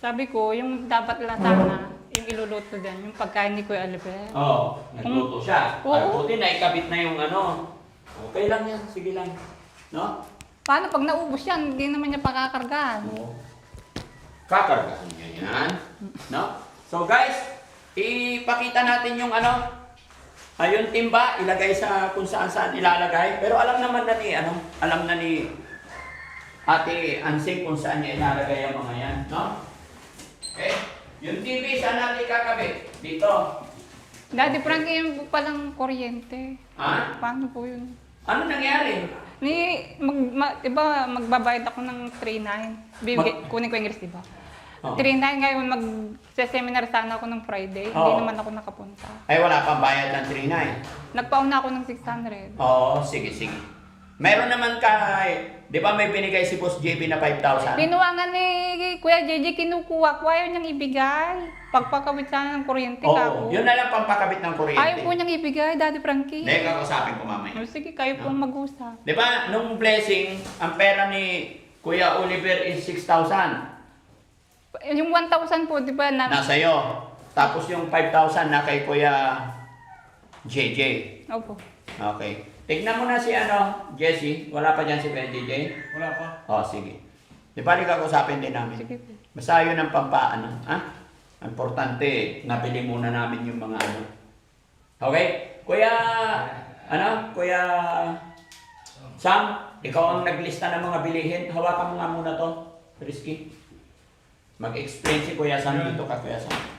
Sabi ko, yung dapat lang sana, yung iluluto din, yung pagkain ni Kuya Oliver. Oo, nagluto siya. Oo. At buti na ikabit na yung ano. Okay lang yan, sige lang. No? Paano pag naubos yan, hindi naman niya pakakargahan. Oo. Kakargahan niya yan. No? So guys, ipakita natin yung ano, yung timba, ilagay sa kung saan ilalagay. Pero alam naman na ni, alam na ni Ate Ansing kung saan niya ilalagay ang mga yan. No? Okay? Yung TV, saan natin kakabit? Dito. Daddy Frankie, yung palang kuryente. Ha? Paano po yun? Ano nangyari? Diba magbabayad ako ng 3.9. Kunin ko yung English, diba? Oo. 3.9 ngayon, mag-seminar sana ako ng Friday. Hindi Oo. naman ako nakapunta. Ay, wala pang bayad ng 3.9. Nagpauna ako ng 600. Oo, sige, sige. Meron naman di ba may binigay si Boss JB na 5,000? Kinuha nga ni Kuya JJ, kinukuha ko. Ayaw niyang ibigay. Pagpakawit sana ng kuryente Oo, ka ko. yun na lang pampakabit ng kuryente. Ayaw po niyang ibigay, Daddy Frankie. Hindi, kakausapin ko mamaya. Sige, kayo pong mag-usap. Di ba, nung blessing, ang pera ni Kuya Oliver is 6,000. Yung 1,000 po, di ba? Nasa iyo. Tapos yung 5,000 na kay Kuya JJ. Opo. Okay. Tignan mo na si Jessie. Wala pa dyan si Kuya JJ? Wala pa. Oh, sige. Di ba, kakausapin din namin. Sige po. Basta yun ang pampaano. Ha? Importante, nabili muna namin yung mga ano. Okay? Kuya Sam, ikaw ang naglista ng mga bilihin. Hawakan mo nga muna to, Risky. Mag-explain si Kuya Sam dito ka, Kuya Sam.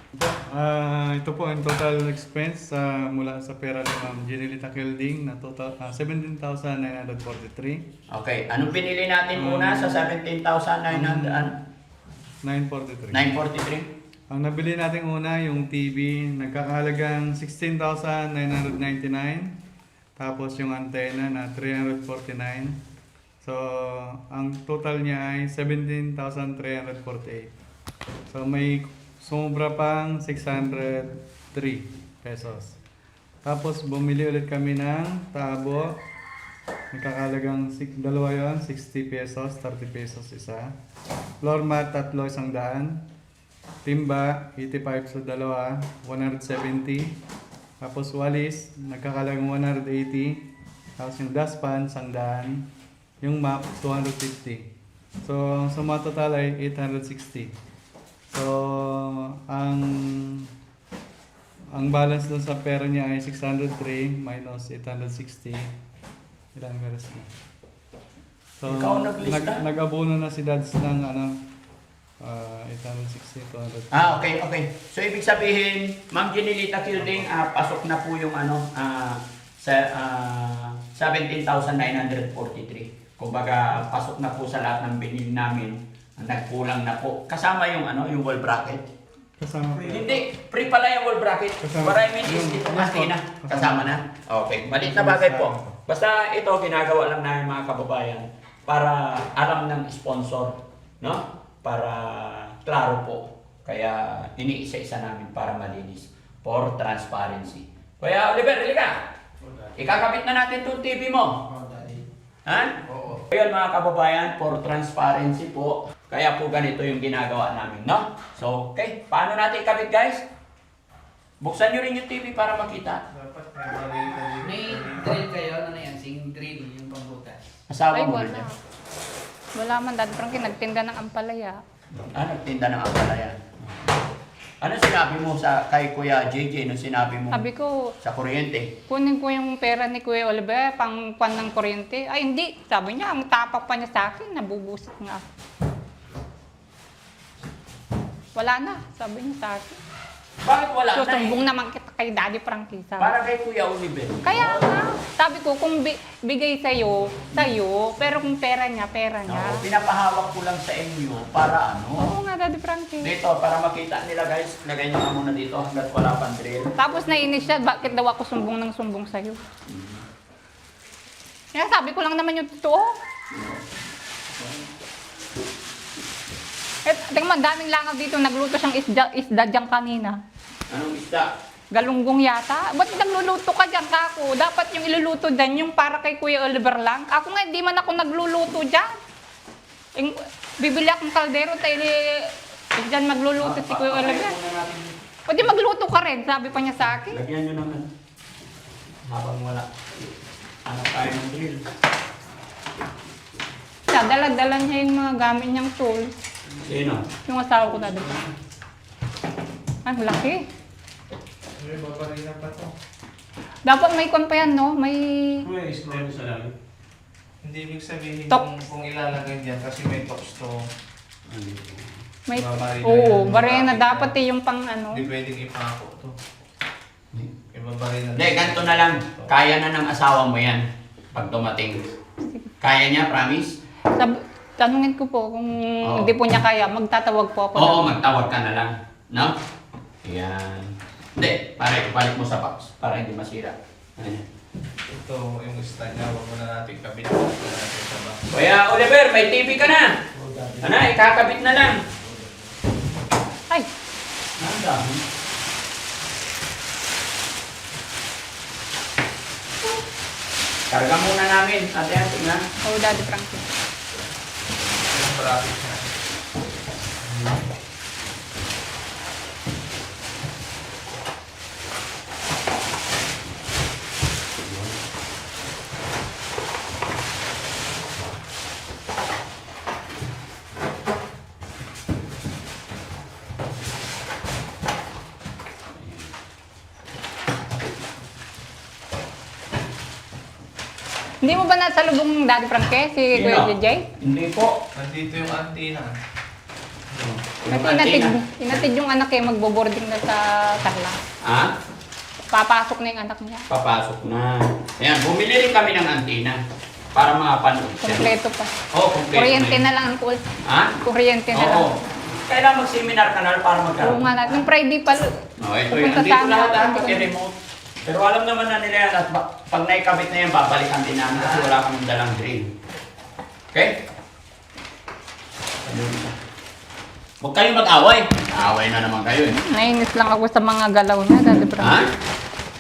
Ito po ang total expense mula sa pera ni Ma'am Jenilita Kilding na total 17,943. Okay, anong pinili natin muna sa 17,943? 943. Ang nabili natin una yung TV, nagkakahalagang 16,999. Tapos yung antenna na 349. So, ang total niya ay 17,348. So, may sumobra pang 603 pesos. Tapos, bumili ulit kami ng tabo. Nagkakahalagang dalawa yun, 60 pesos, 30 pesos isa. Floor mat, 3, 100. Timba, 85 sa dalawa, 170. Tapos walis, nagkakalagang 180. Tapos yung dustpan, 100. Yung map, 250. So, ang suma total ay 860. So, ang balance dun sa pera niya ay 603 minus 860. Ilan meron na? So, Ikaw ang naglista? nag-abono na si Dads ng 860, 200. Okay, okay. So, ibig sabihin, Ma'am Jenilita Kilding, pasok na po yung sa 17,943. Kumbaga, pasok na po sa lahat ng binili namin. Nagkulang na po. Kasama yung yung wall bracket. Kasama po. Hindi, free pala yung wall bracket. Kasama. What I mean is, ito na. Kasama na. Okay, maliit na bagay po. Basta ito, ginagawa lang namin mga kababayan para alam ng sponsor, no? Para klaro po. Kaya iniisa-isa namin para malinis. For transparency. Kaya Oliver, halika. Ikakabit na natin itong TV mo. Ha? Oo. Ayun mga kababayan, for transparency po. Kaya po ganito yung ginagawa namin, no? So, okay. Paano natin ikabit, guys? Buksan nyo rin yung TV para makita. Dapat May drill kayo, ano yan? Sing drill, yung pambutas. Asawa Ay, mo wala. rin. Wala man, Daddy Frankie, nagtinda ng ampalaya. Nagtinda ng ampalaya. Ano sinabi mo kay Kuya JJ nung sinabi mo Sabi ko, sa kuryente? kunin ko yung pera ni Kuya Oliver, pang kwan ng kuryente. Ay, hindi. Sabi niya, ang tapak pa niya sa akin, nabubusit nga ako. Wala na, sabi niya sa akin. Bakit wala na Susumbong naman kita kay Daddy Frankie. Sabi. Para kay Kuya Oliver. Kaya nga, sabi ko, kung bigay sa'yo, pero kung pera niya. No, pinapahawak ko lang sa inyo para Oo nga, Daddy Frankie. Dito, para makita nila guys, lagay nyo nga muna dito hanggat wala pang drill. Tapos nainis siya, bakit daw ako sumbong ng sumbong sa'yo? Kaya sabi ko lang naman yung totoo. Tingnan mo, daming langaw dito, nagluto siyang isda dyan kanina. Anong isda? Galunggong yata. Ba't nagluluto ka dyan, kako? Dapat yung iluluto dyan, yung para kay Kuya Oliver lang. Ako nga, hindi man ako nagluluto dyan. Bibili akong kaldero, tayo Diyan magluluto si Kuya Oliver. O di magluto ka rin, sabi pa niya sa akin. Lagyan nyo naman. Habang wala. Ano tayo ng drill? Siya, dala-dala niya yung mga gamit niyang tools. Sino? Yung asawa ko na diba? Ang laki. May babarina pa to. Dapat may kon pa yan, no? May... May scroll sa lalim. Hindi ibig sabihin Tok. kung ilalagay diyan kasi may tops to. May... Babarina Oo, yan. barena dapat eh yung pang ano. Hindi pwedeng ipako to. Ibabarina. Hindi, ganito na lang. Kaya na ng asawa mo yan. Pag dumating. Kaya niya, promise? Tanungin ko po kung Oo. hindi po niya kaya, magtatawag po ako. Oo, magtawag ka na lang. No? Yan. Hindi, para ibalik mo sa box. Para hindi masira. Ayan. Ito yung stand niya. Huwag muna natin kabit. Huwag muna natin sa box. Kuya Oliver, may TV ka na. Ano, ikakabit na lang. Ay, Ang dami. Karga muna namin. Ate, tingnan. oh, Daddy Frankie. Yung bracket niya. Hindi mo ba nasa lubong Daddy Frankie, si Kuya Sino? JJ? Hindi po. Nandito yung antina. Kasi Yung antenna. inatid yung anak eh, magbo-boarding na sa Carla. Ha? Papasok na yung anak niya. Papasok na. Ayan, bumili rin kami ng antina para makapanood siya. Kompleto pa. Oo, kompleto Kuryente yun. na lang ang cool. Ha? Kuryente na lang. Oo. Kailangan mag-seminar ka na para Oo magkaroon. nga na. Nung Friday pa, Oh, ito yun. pupunta Andito sana lahat ako. pati remote. Pero alam naman na nila yan at pag naikabit na yan, babalikan din namin kasi wala kaming dalang drill. Okay? Huwag kayong mag-away. Away na naman kayo eh. Nainis lang ako sa mga galaw niya, Daddy Ha? Frankie.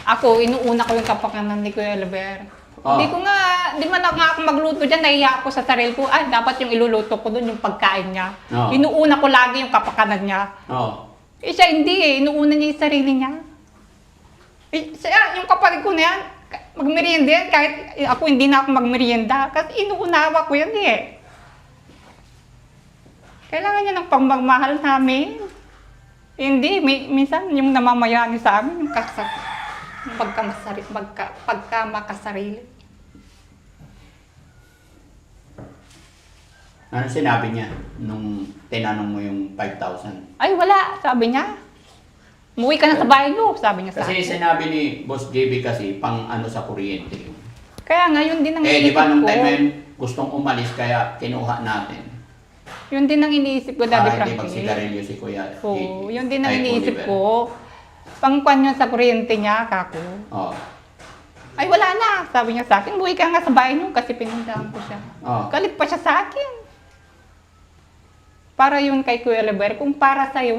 Ako, inuuna ko yung kapakanan ni Kuya Oliver. Oh. Hindi ko nga, di man nga ako magluto dyan, nahiya ako sa sarili ko. Ay, dapat yung iluluto ko doon, yung pagkain niya. Oh. Inuuna ko lagi yung kapakanan niya. Oo. Eh siya hindi eh, inuuna niya yung sarili niya. Eh, siya, yung kapatid ko na yan, magmerienda yan, kahit ako hindi na ako magmerienda. Kasi inuunawa ko yan eh. Kailangan niya ng pagmamahal namin. Hindi, minsan yung namamayani sa amin, yung pagkamakasarili. Ano sinabi niya nung tinanong mo yung 5,000? Ay, wala, sabi niya. Umuwi ka na sa bahay mo, sabi niya sa Kasi akin. sinabi ni Boss JB kasi pang ano sa kuryente yun. Kaya nga, yun din ang Eh, di iniisip ba nung ko. time na yun, gustong umalis kaya kinuha natin. Yun din ang iniisip ko, Daddy Para hindi Frankie. magsigarilyo si Kuya. Oo, yun din ang Ay, iniisip Oliver. ko. Pangkwan yun sa kuryente niya, kako. Oo. Ay, wala na. Sabi niya sa akin, buhay ka nga sa bahay niyo kasi pinuntahan ko siya. Oo. Galit pa siya sa akin. Para yun kay Kuya Oliver, kung para sa'yo,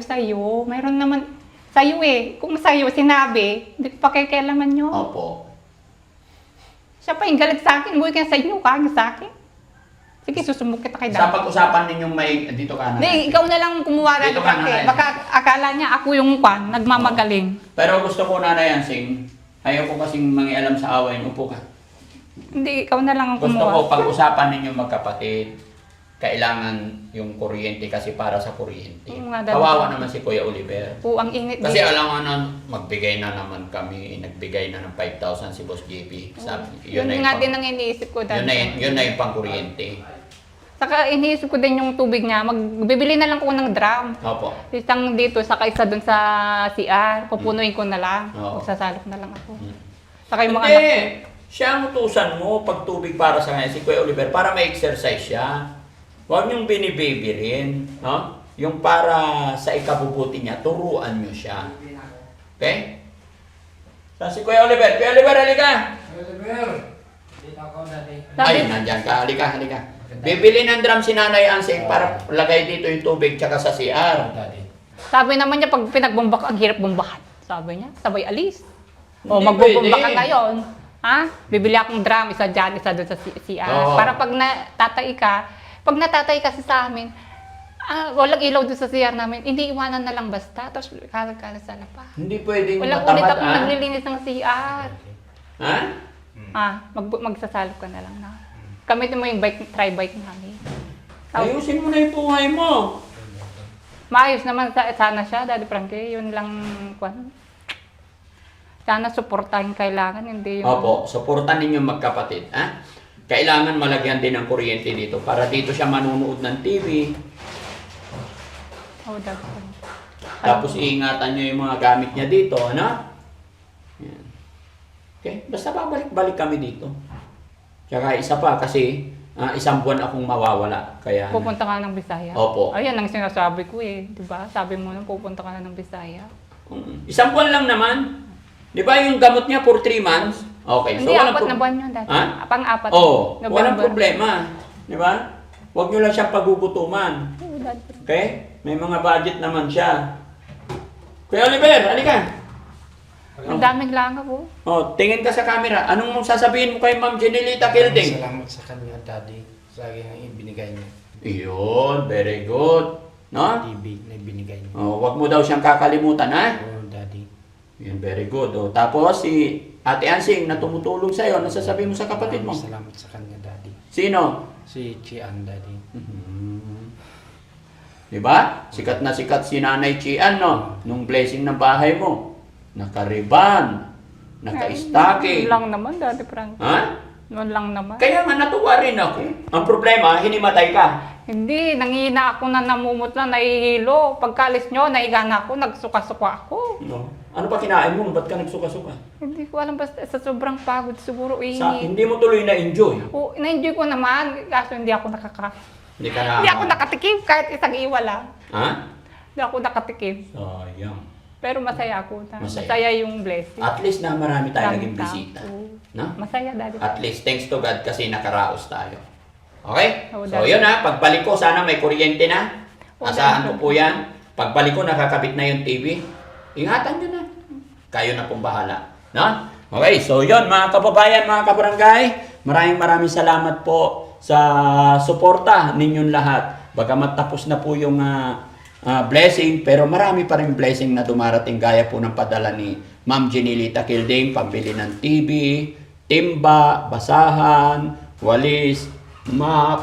mayroon naman sa'yo eh. Kung sa'yo sinabi, hindi ko pakikialaman nyo. Opo. Siya pa yung galit sa akin, buhay ka sa inyo, kanya sa akin. Sige, susumok kita kay Sa Dad. pag-usapan ninyong may, dito ka na. Hindi, ikaw na lang kumuha Dito Dad ka na, Frankie. Nay. Baka akala niya ako yung kwan, nagmamagaling. Pero gusto ko na yan, Sing. Ayaw ko kasing mangialam sa away niyo po ka. Hindi, ikaw na lang ang Gusto kumuha. ko pag-usapan ninyong magkapatid. Kailangan yung kuryente kasi para sa kuryente. Oo nga, Dad. Kawawa naman si Kuya Oliver. Oo, ang init Kasi dito. alam mo na, magbigay na naman kami, nagbigay na ng 5,000 si Boss JP. Sabi, Yun na yung nga pang- din ang iniisip ko, Dad. yun na yung pang-kuryente. Saka iniisip ko din yung tubig niya, magbibili na lang ko ng drum. Opo. Isang dito, saka isa dun sa CR. Pupunuin ko na lang. Oo. Magsasalok na lang ako. Hmm. Saka yung mga Hindi. anak. Siya ang utusan mo pag tubig para sa kanya, si Kuya Oliver, para ma-exercise siya. Huwag niyong binibaby rin. No? Yung para sa ikabubuti niya, turuan niyo siya. Okay? Saan si Kuya Oliver? Kuya Oliver, halika! Dito ako dati. Ay, nandyan ka. Halika, halika. Bibili ng drum si Nanay Ansing para lagay dito yung tubig tsaka sa CR. Sabi naman niya, pag pinagbomba ka, ang hirap bombahan. Sabi niya, sabay alis. O, Hindi magbobomba ka pwede. ngayon. Ha? Bibili akong drum, isa dyan, isa doon sa CR. Oo. Para pag natatay ka, kasi sa amin, Walang ilaw doon sa CR namin. Hindi iwanan na lang basta. Tapos kalat-kalat sana pa. Hindi pwedeng Walang ulit matamad, akong naglilinis ng CR. Ha? Magsasalop ka na lang na. Gamitin mo yung bike, try-bike namin. Ayusin mo na yung buhay mo. Maayos naman sana siya, Daddy Frankie. Yun lang, kwan. Sana suportahin kailangan, hindi yung... Opo, suportan ninyo magkapatid. Ha? Kailangan malagyan din ng kuryente dito para dito siya manunood ng TV. Oh, Daddy Frankie. Tapos iingatan nyo yung mga gamit niya dito, ano? Yan. Okay, basta babalik-balik kami dito. Tsaka isa pa kasi isang buwan akong mawawala. Kaya Pupunta ka ng Bisaya. Opo. Ayan ang sinasabi ko eh. Di ba? Sabi mo nung pupunta ka na ng Bisaya. Isang buwan lang naman. Di ba yung gamot niya for 3 months? Okay, Hindi, walang 4 na buwan yun, Daddy. Ha? Pang-apat. Oo, November. walang problema. Di ba? Huwag nyo lang siyang pagugutuman. Oo, Daddy Frankie. Okay? May mga budget naman siya. Kuya Oliver, halika. Ang daming langaw po. Oh, tingin ka sa camera. Anong sasabihin mo kay Ma'am Jenilita Kilding? Salamat sa kanya, Daddy. Sa akin ibinigay niya. Iyon, very good. No? TV na ibinigay niya. Oh, wag mo daw siyang kakalimutan, ha? Oh, Daddy. Yun, very good. Oh. Tapos, si Ate Ansing na tumutulong sa'yo, ano sasabihin mo sa kapatid mo? Salamat sa kanya, Daddy. Sino? Si Chian, Daddy. Diba? Sikat na sikat si Nanay Chian, no? Nung blessing ng bahay mo. Nakariban. Naka-stocking. Noon lang naman, Daddy Frankie. Ha? Noon lang naman. Kaya nga natuwa rin ako. Ang problema, hinimatay ka. Hindi, nangihina ako na namumutla, nahihilo. Pagkalis nyo, nahiga na ako, nagsuka-suka ako. No? Ano pa kinain mo? Ba't ka nagsuka-suka? Hindi ko alam, basta sa sobrang pagod siguro Hindi mo tuloy na-enjoy. na-enjoy ko naman, kaso hindi ako Hindi ka na... Hindi ako nakatikim, kahit isang iwa lang. Ha? Hindi ako nakatikim. Sayang. Pero masaya ako. Masaya. Masaya yung blessing. At least na marami tayo Maraming naging bisita. tao. No? Masaya, Daddy. At least, thanks to God kasi nakaraos tayo. Okay? Oo, So, Daddy. yun ha. Pagbalik ko, sana may kuryente na. Oo, Asahan Daddy. ko po yan. Pagbalik ko, nakakabit na yung TV. Ingatan nyo na. Kayo na pong bahala. No? Okay, so yun mga kababayan, mga kabarangay. Maraming salamat po sa suporta ninyong lahat. Bagamat tapos na po yung blessing, pero marami pa rin blessing na dumarating gaya po ng padala ni Ma'am Jenilita Kilding, pambili ng TV, timba, basahan, walis, map,